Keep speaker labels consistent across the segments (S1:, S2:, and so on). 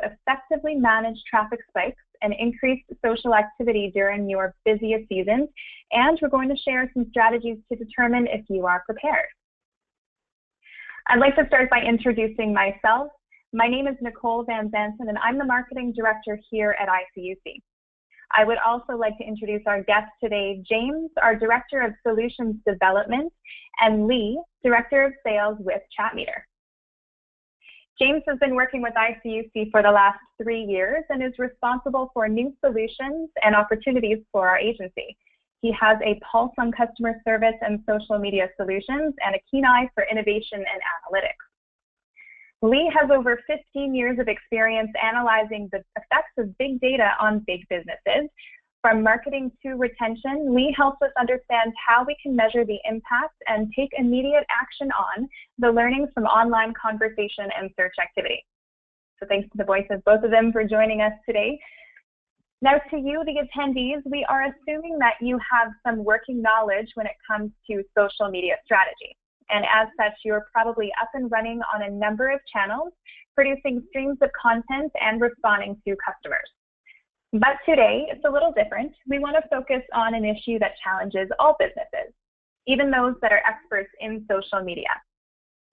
S1: effectively manage traffic spikes and increase social activity during your busiest seasons, and we're going to share some strategies to determine if you are prepared. I'd like to start by introducing myself. My name is Nicole Van Zanten, and I'm the Marketing Director here at ICUC. I would also like to introduce our guest today, James, our Director of Solutions Development, and Lee, Director of Sales with ChatMeter. James has been working with ICUC for the last 3 years and is responsible for new solutions and opportunities for our agency. He has a pulse on customer service and social media solutions and a keen eye for innovation and analytics. Lee has over 15 years of experience analyzing the effects of big data on big businesses. From marketing to retention, Lee helps us understand how we can measure the impact and take immediate action on the learnings from online conversation and search activity. So thanks to the voice of both of them for joining us today. Now to you, the attendees, we are assuming that you have some working knowledge when it comes to social media strategy. And as such, you're probably up and running on a number of channels, producing streams of content and responding to customers. But today, it's a little different. We want to focus on an issue that challenges all businesses, even those that are experts in social media.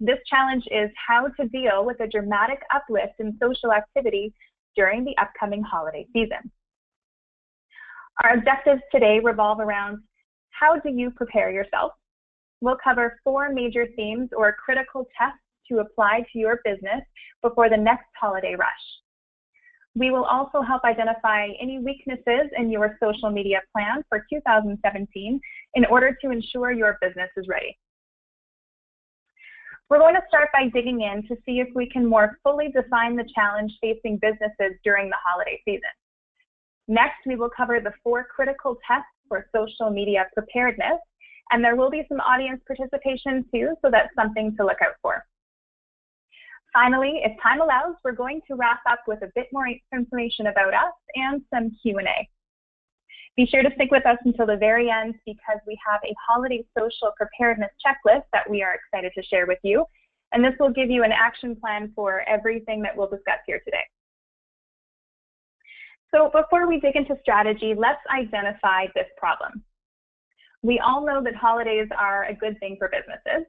S1: This challenge is how to deal with a dramatic uplift in social activity during the upcoming holiday season. Our objectives today revolve around how do you prepare yourself? We'll cover 4 major themes or critical tests to apply to your business before the next holiday rush. We will also help identify any weaknesses in your social media plan for 2017 in order to ensure your business is ready. We're going to start by digging in to see if we can more fully define the challenge facing businesses during the holiday season. Next, we will cover the 4 critical tests for social media preparedness, and there will be some audience participation too, so that's something to look out for. Finally, if time allows, we're going to wrap up with a bit more information about us and some Q&A. Be sure to stick with us until the very end because we have a holiday social preparedness checklist that we are excited to share with you, and this will give you an action plan for everything that we'll discuss here today. So before we dig into strategy, let's identify this problem. We all know that holidays are a good thing for businesses.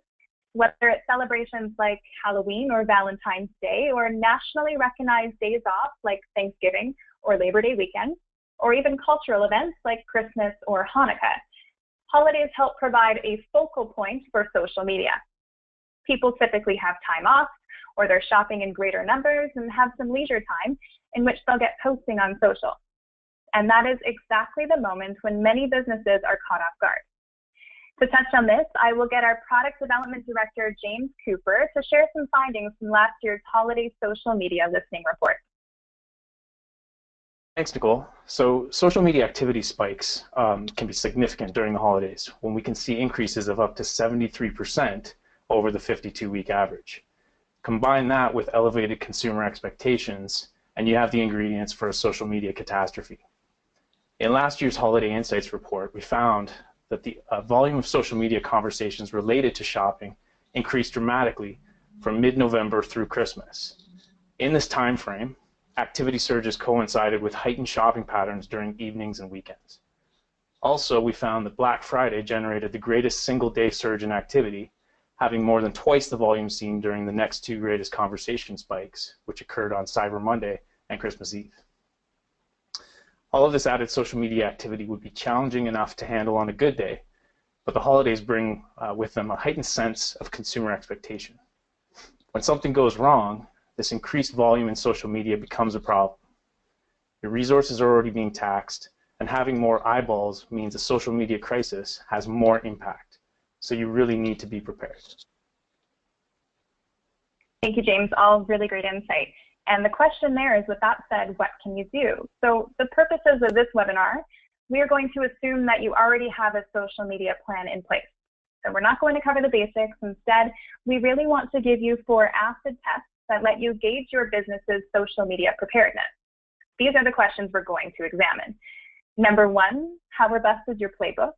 S1: Whether it's celebrations like Halloween or Valentine's Day, or nationally recognized days off like Thanksgiving or Labor Day weekend, or even cultural events like Christmas or Hanukkah, holidays help provide a focal point for social media. People typically have time off, or they're shopping in greater numbers and have some leisure time in which they'll get posting on social. And that is exactly the moment when many businesses are caught off guard. To touch on this, I will get our Product Development Director, James Cooper, to share some findings from last year's Holiday Social Media Listening Report.
S2: Thanks, Nicole. So social media activity spikes can be significant during the holidays when we can see increases of up to 73% over the 52-week average. Combine that with elevated consumer expectations, and you have the ingredients for a social media catastrophe. In last year's Holiday Insights report, we found that the volume of social media conversations related to shopping increased dramatically from mid-November through Christmas. In this time frame, activity surges coincided with heightened shopping patterns during evenings and weekends. Also, we found that Black Friday generated the greatest single-day surge in activity, having more than twice the volume seen during the next 2 greatest conversation spikes, which occurred on Cyber Monday and Christmas Eve. All of this added social media activity would be challenging enough to handle on a good day, but the holidays bring with them a heightened sense of consumer expectation. When something goes wrong, this increased volume in social media becomes a problem. Your resources are already being taxed, and having more eyeballs means a social media crisis has more impact. So you really need to be prepared.
S1: Thank you, James. All really great insight. And the question there is, with that said, what can you do? So the purposes of this webinar, we are going to assume that you already have a social media plan in place. So we're not going to cover the basics. Instead, we really want to give you 4 acid tests that let you gauge your business's social media preparedness. These are the questions we're going to examine. Number 1, how robust is your playbook?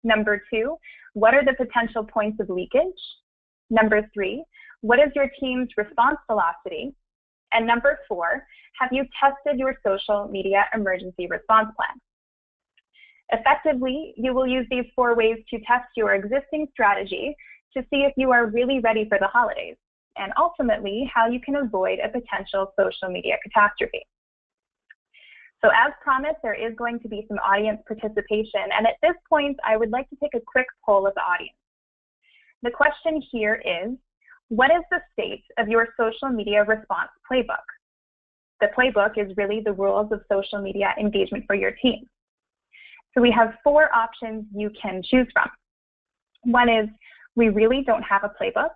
S1: Number 2, what are the potential points of leakage? Number 3, what is your team's response velocity? And number 4, have you tested your social media emergency response plan? Effectively, you will use these 4 ways to test your existing strategy to see if you are really ready for the holidays, and ultimately how you can avoid a potential social media catastrophe. So as promised, there is going to be some audience participation, and at this point, I would like to take a quick poll of the audience. The question here is, what is the state of your social media response playbook? The playbook is really the rules of social media engagement for your team. So we have 4 options you can choose from. One is, we really don't have a playbook.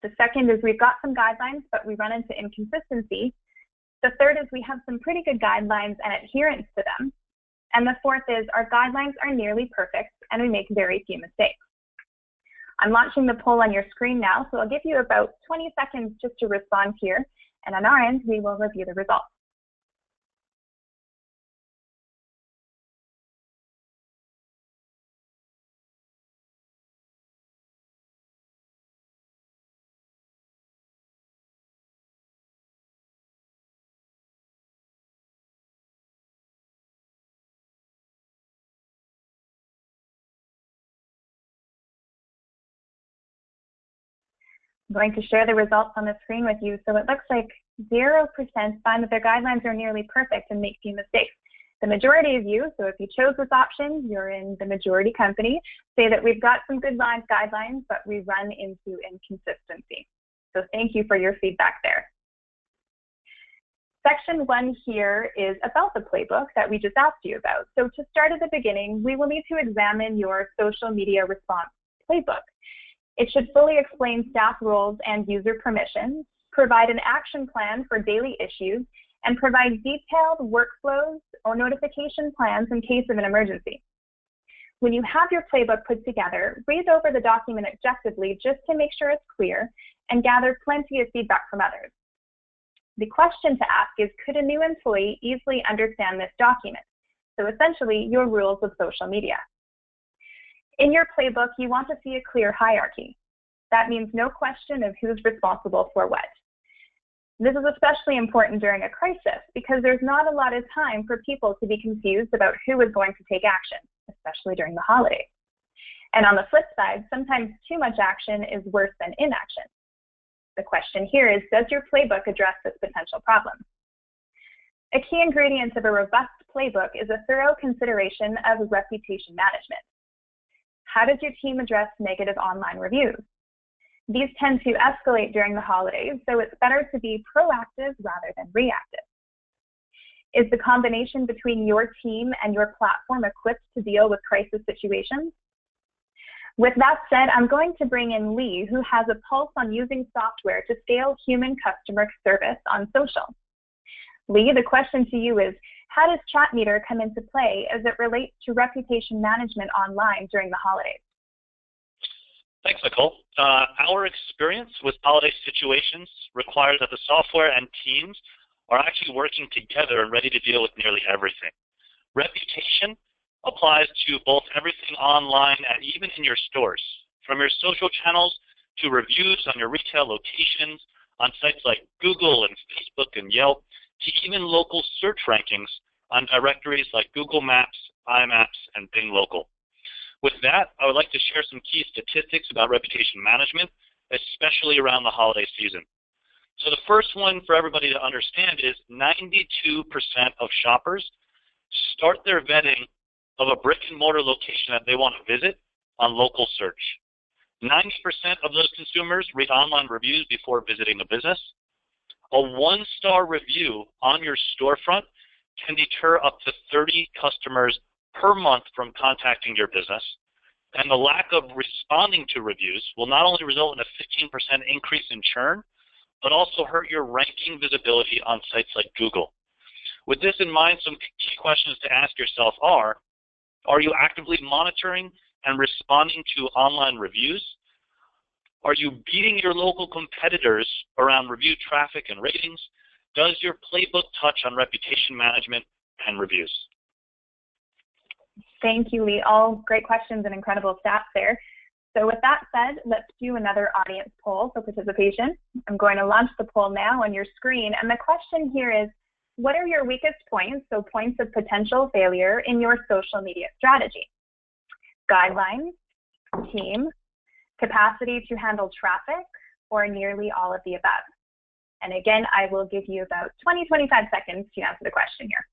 S1: The second is, we've got some guidelines, but we run into inconsistency. The third is, we have some pretty good guidelines and adherence to them. And the fourth is, our guidelines are nearly perfect and we make very few mistakes. I'm launching the poll on your screen now, so I'll give you about 20 seconds just to respond here. And on our end, we will review the results. I'm going to share the results on the screen with you. So it looks like 0% find that their guidelines are nearly perfect and make few mistakes. The majority of you, so if you chose this option, you're in the majority company, say that we've got some good guidelines, but we run into inconsistency. So thank you for your feedback there. Section 1 here is about the playbook that we just asked you about. So to start at the beginning, we will need to examine your social media response playbook. It should fully explain staff roles and user permissions, provide an action plan for daily issues, and provide detailed workflows or notification plans in case of an emergency. When you have your playbook put together, read over the document objectively just to make sure it's clear and gather plenty of feedback from others. The question to ask is, could a new employee easily understand this document? So essentially, your rules of social media. In your playbook, you want to see a clear hierarchy. That means no question of who's responsible for what. This is especially important during a crisis because there's not a lot of time for people to be confused about who is going to take action, especially during the holidays. And on the flip side, sometimes too much action is worse than inaction. The question here is, does your playbook address this potential problem? A key ingredient of a robust playbook is a thorough consideration of reputation management. How does your team address negative online reviews? These tend to escalate during the holidays, so it's better to be proactive rather than reactive. Is the combination between your team and your platform equipped to deal with crisis situations? With that said, I'm going to bring in Lee, who has a pulse on using software to scale human customer service on social. Lee, the question to you is, how does ChatMeter come into play as it relates to reputation management online during the holidays?
S3: Thanks, Nicole. Our experience with holiday situations requires that the software and teams are actually working together and ready to deal with nearly everything. Reputation applies to both everything online and even in your stores, from your social channels to reviews on your retail locations, on sites like Google and Facebook and Yelp, to even local search rankings on directories like Google Maps, iMaps, and Bing Local. With that, I would like to share some key statistics about reputation management, especially around the holiday season. So the first one for everybody to understand is 92% of shoppers start their vetting of a brick and mortar location that they want to visit on local search. 90% of those consumers read online reviews before visiting a business. A 1-star review on your storefront can deter up to 30 customers per month from contacting your business. And the lack of responding to reviews will not only result in a 15% increase in churn, but also hurt your ranking visibility on sites like Google. With this in mind, some key questions to ask yourself are you actively monitoring and responding to online reviews? Are you beating your local competitors around review traffic and ratings? Does your playbook touch on reputation management and reviews?
S1: Thank you, Lee. All great questions and incredible stats there. So with that said, let's do another audience poll for participation. I'm going to launch the poll now on your screen, and the question here is, what are your weakest points, so points of potential failure in your social media strategy? Guidelines, team, capacity to handle traffic, or nearly all of the above? And again, I will give you about 20-25 seconds to answer the question here.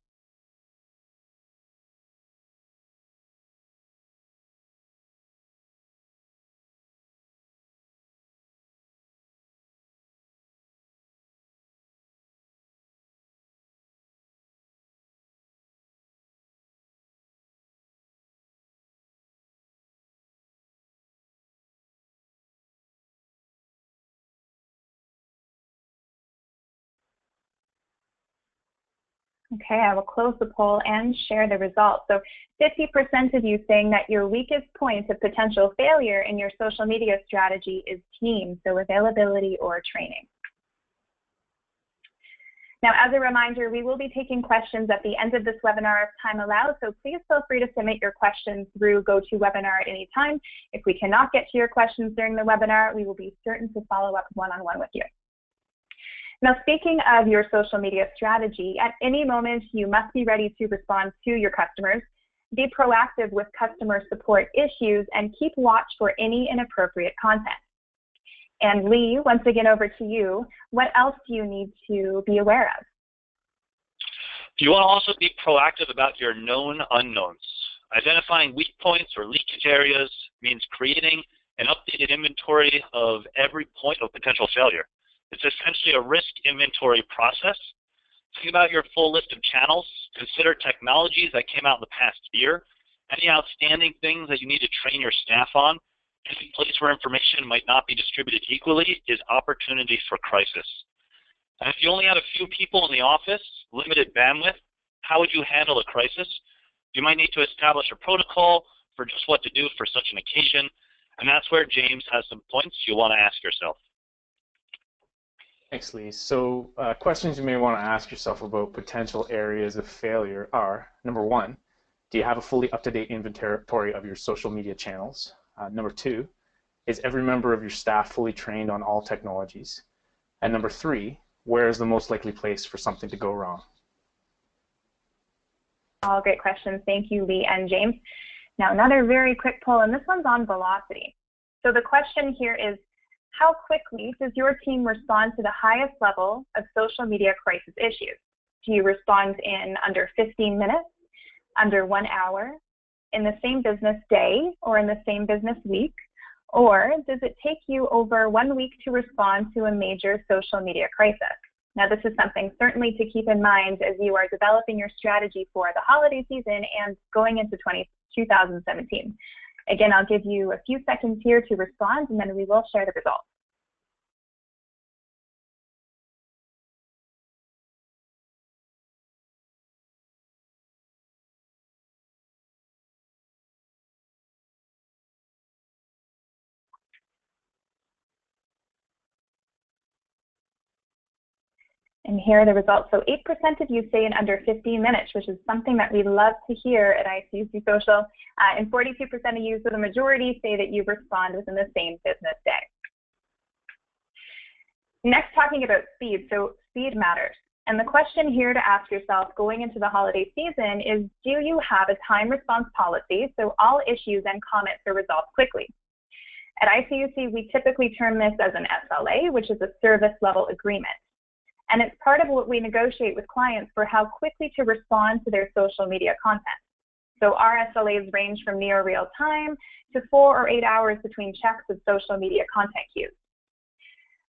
S1: Okay, I will close the poll and share the results. So 50% of you saying that your weakest point of potential failure in your social media strategy is team, so availability or training. Now, as a reminder, we will be taking questions at the end of this webinar if time allows, so please feel free to submit your questions through GoToWebinar at any time. If we cannot get to your questions during the webinar, we will be certain to follow up one-on-one with you. Now, speaking of your social media strategy, at any moment you must be ready to respond to your customers, be proactive with customer support issues, and keep watch for any inappropriate content. And Lee, once again over to you, what else do you need to be aware of?
S3: You want to also be proactive about your known unknowns. Identifying weak points or leakage areas means creating an updated inventory of every point of potential failure. It's essentially a risk inventory process. Think about your full list of channels. Consider technologies that came out in the past year. Any outstanding things that you need to train your staff on. Any place where information might not be distributed equally is opportunity for crisis. And if you only had a few people in the office, limited bandwidth, how would you handle a crisis? You might need to establish a protocol for just what to do for such an occasion. And that's where James has some points you'll want to ask yourself.
S2: Thanks, Lee. So questions you may want to ask yourself about potential areas of failure are, number one, do you have a fully up-to-date inventory of your social media channels? Number two, is every member of your staff fully trained on all technologies? And number three, where is the most likely place for something to go wrong?
S1: All great questions. Thank you, Lee and James. Now, another very quick poll, and this one's on velocity. So the question here is, how quickly does your team respond to the highest level of social media crisis issues? Do you respond in under 15 minutes, under 1 hour, in the same business day, or in the same business week? Or does it take you over 1 week to respond to a major social media crisis? Now, this is something certainly to keep in mind as you are developing your strategy for the holiday season and going into 2017. Again, I'll give you a few seconds here to respond, and then we will share the results. And here are the results. So 8% of you say in under 15 minutes, which is something that we love to hear at ICUC Social. And 42% of you, so the majority, say that you respond within the same business day. Next, talking about speed. So speed matters. And the question here to ask yourself going into the holiday season is, do you have a time response policy so all issues and comments are resolved quickly? At ICUC, we typically term this as an SLA, which is a service level agreement. And it's part of what we negotiate with clients for how quickly to respond to their social media content. So our SLAs range from near real time to 4 or 8 hours between checks of social media content cues.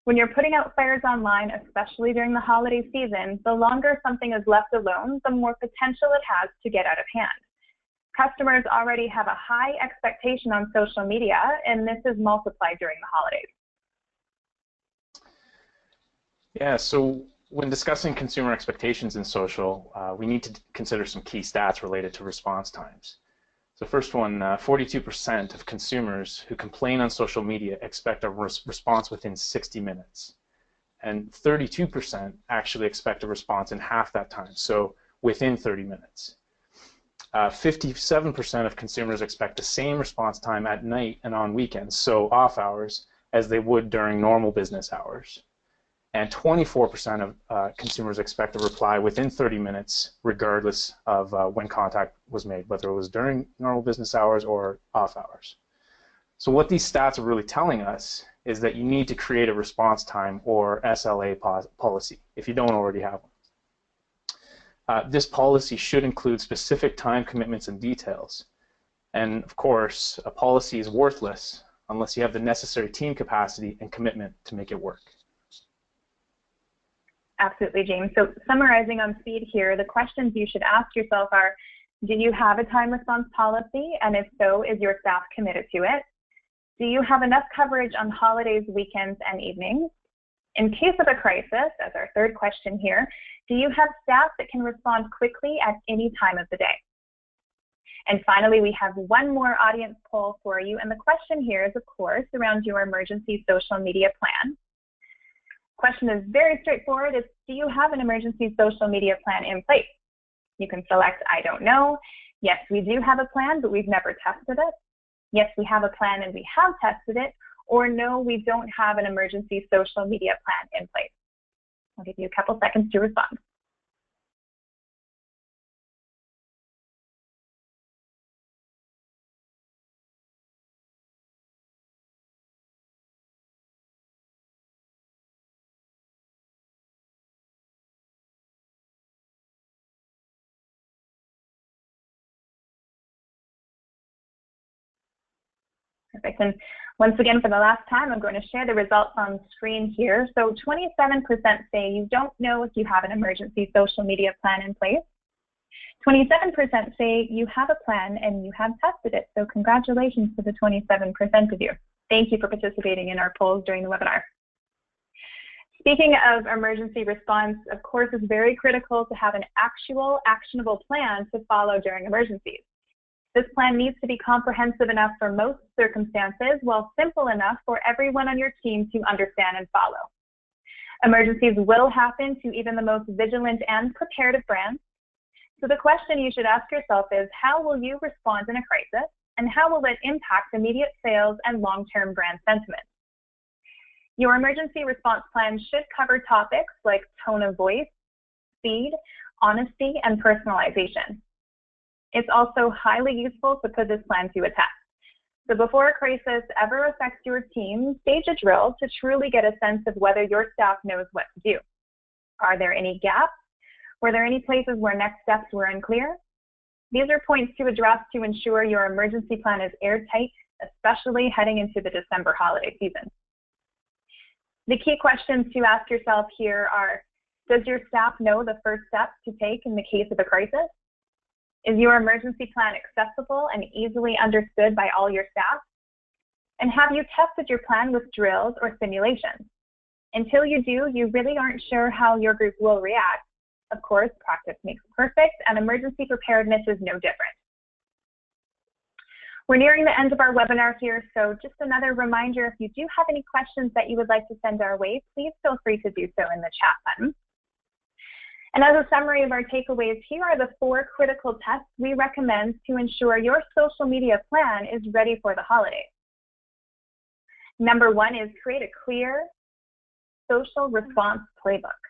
S1: When you're putting out fires online, especially during the holiday season, the longer something is left alone, the more potential it has to get out of hand. Customers already have a high expectation on social media, and this is multiplied during the holidays.
S2: Yeah, so when discussing consumer expectations in social, we need to consider some key stats related to response times. So first one, 42% of consumers who complain on social media expect a response within 60 minutes. And 32% actually expect a response in half that time, so within 30 minutes. 57% of consumers expect the same response time at night and on weekends, so off hours, as they would during normal business hours. And 24% of consumers expect a reply within 30 minutes, regardless of when contact was made, whether it was during normal business hours or off hours. So what these stats are really telling us is that you need to create a response time or SLA policy if you don't already have one. This policy should include specific time commitments and details. And of course, a policy is worthless unless you have the necessary team capacity and commitment to make it work.
S1: Absolutely, James. So summarizing on speed here, the questions you should ask yourself are, do you have a time response policy? And if so, is your staff committed to it? Do you have enough coverage on holidays, weekends, and evenings? In case of a crisis, as our third question here, do you have staff that can respond quickly at any time of the day? And finally, we have one more audience poll for you. And the question here is, of course, around your emergency social media plan. Question is very straightforward. It's, do you have an emergency social media plan in place? You can select, I don't know. Yes, we do have a plan, but we've never tested it. Yes, we have a plan and we have tested it. Or no, we don't have an emergency social media plan in place. I'll give you a couple seconds to respond. Perfect. And once again, for the last time, I'm going to share the results on screen here. So 27% say you don't know if you have an emergency social media plan in place. 27% say you have a plan and you have tested it. So congratulations to the 27% of you. Thank you for participating in our polls during the webinar. Speaking of emergency response, of course, it's very critical to have an actual actionable plan to follow during emergencies. This plan needs to be comprehensive enough for most circumstances, while simple enough for everyone on your team to understand and follow. Emergencies will happen to even the most vigilant and prepared of brands. So the question you should ask yourself is, how will you respond in a crisis, and how will it impact immediate sales and long-term brand sentiment? Your emergency response plan should cover topics like tone of voice, speed, honesty, and personalization. It's also highly useful to put this plan to a test. So before a crisis ever affects your team, stage a drill to truly get a sense of whether your staff knows what to do. Are there any gaps? Were there any places where next steps were unclear? These are points to address to ensure your emergency plan is airtight, especially heading into the December holiday season. The key questions to ask yourself here are, does your staff know the first steps to take in the case of a crisis? Is your emergency plan accessible and easily understood by all your staff? And have you tested your plan with drills or simulations? Until you do, you really aren't sure how your group will react. Of course, practice makes perfect, and emergency preparedness is no different. We're nearing the end of our webinar here, so just another reminder, if you do have any questions that you would like to send our way, please feel free to do so in the chat button. And as a summary of our takeaways, here are the 4 critical tests we recommend to ensure your social media plan is ready for the holidays. Number 1 is create a clear social response playbook.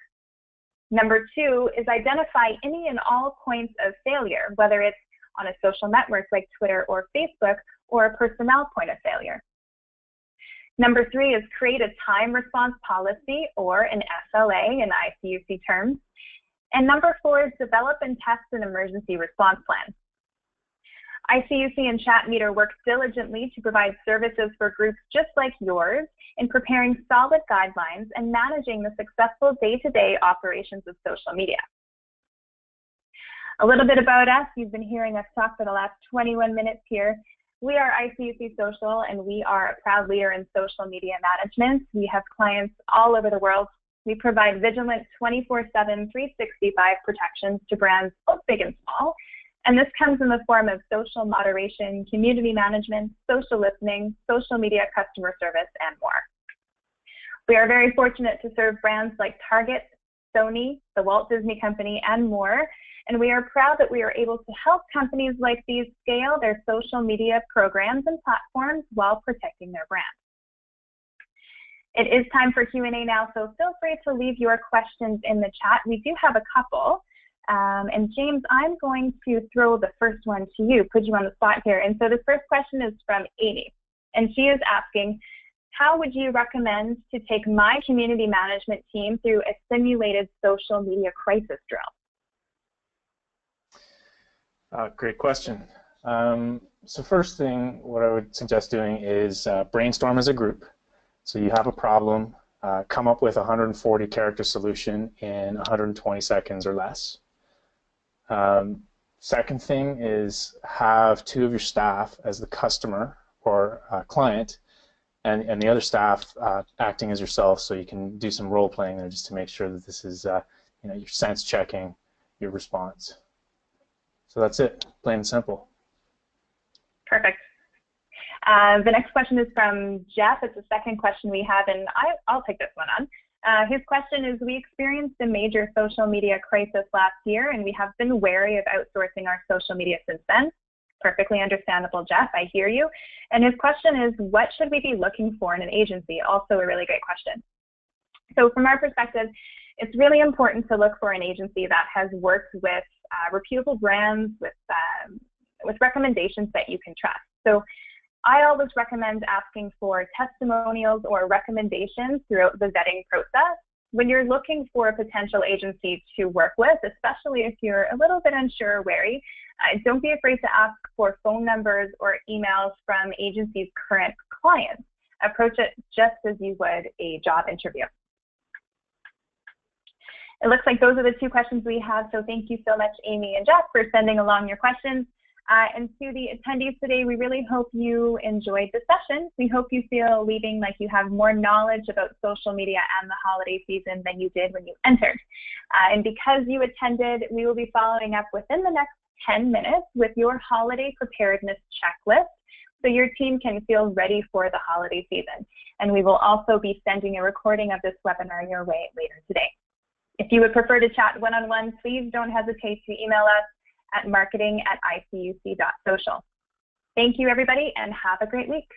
S1: Number 2 is identify any and all points of failure, whether it's on a social network like Twitter or Facebook, or a personnel point of failure. Number 3 is create a time response policy, or an SLA in ICUC terms. And number 4 is develop and test an emergency response plan. ICUC and ChatMeter work diligently to provide services for groups just like yours in preparing solid guidelines and managing the successful day-to-day operations of social media. A little bit about us. You've been hearing us talk for the last 21 minutes here. We are ICUC Social, and we are a proud leader in social media management. We have clients all over the world. We provide vigilant 24/7, 365 protections to brands both big and small. And this comes in the form of social moderation, community management, social listening, social media customer service, and more. We are very fortunate to serve brands like Target, Sony, the Walt Disney Company, and more. And we are proud that we are able to help companies like these scale their social media programs and platforms while protecting their brand. It is time for Q&A now, so feel free to leave your questions in the chat. We do have a couple. And James, I'm going to throw the first one to you, put you on the spot here. And so this first question is from Amy, and she is asking, how would you recommend to take my community management team through a simulated social media crisis drill?
S2: Great question. So first thing, what I would suggest doing is brainstorm as a group. So you have a problem, come up with a 140-character solution in 120 seconds or less. Second thing is have two of your staff as the customer or client, and the other staff acting as yourself, so you can do some role playing there just to make sure that this is you know, you're sense checking your response. So that's it, plain and simple.
S1: Perfect. The next question is from Jeff. It's the second question we have, and I'll take this one on. His question is, we experienced a major social media crisis last year, and we have been wary of outsourcing our social media since then. Perfectly understandable, Jeff. I hear you. And his question is, what should we be looking for in an agency? Also a really great question. So from our perspective, it's really important to look for an agency that has worked with reputable brands, with recommendations that you can trust. So I always recommend asking for testimonials or recommendations throughout the vetting process. When you're looking for a potential agency to work with, especially if you're a little bit unsure or wary, don't be afraid to ask for phone numbers or emails from agencies' current clients. Approach it just as you would a job interview. It looks like those are the two questions we have, so thank you so much, Amy and Jeff, for sending along your questions. And to the attendees today, we really hope you enjoyed the session. We hope you feel leaving like you have more knowledge about social media and the holiday season than you did when you entered. And because you attended, we will be following up within the next 10 minutes with your holiday preparedness checklist, so your team can feel ready for the holiday season. And we will also be sending a recording of this webinar your way later today. If you would prefer to chat one-on-one, please don't hesitate to email us at marketing@icuc.social. Thank you, everybody, and have a great week.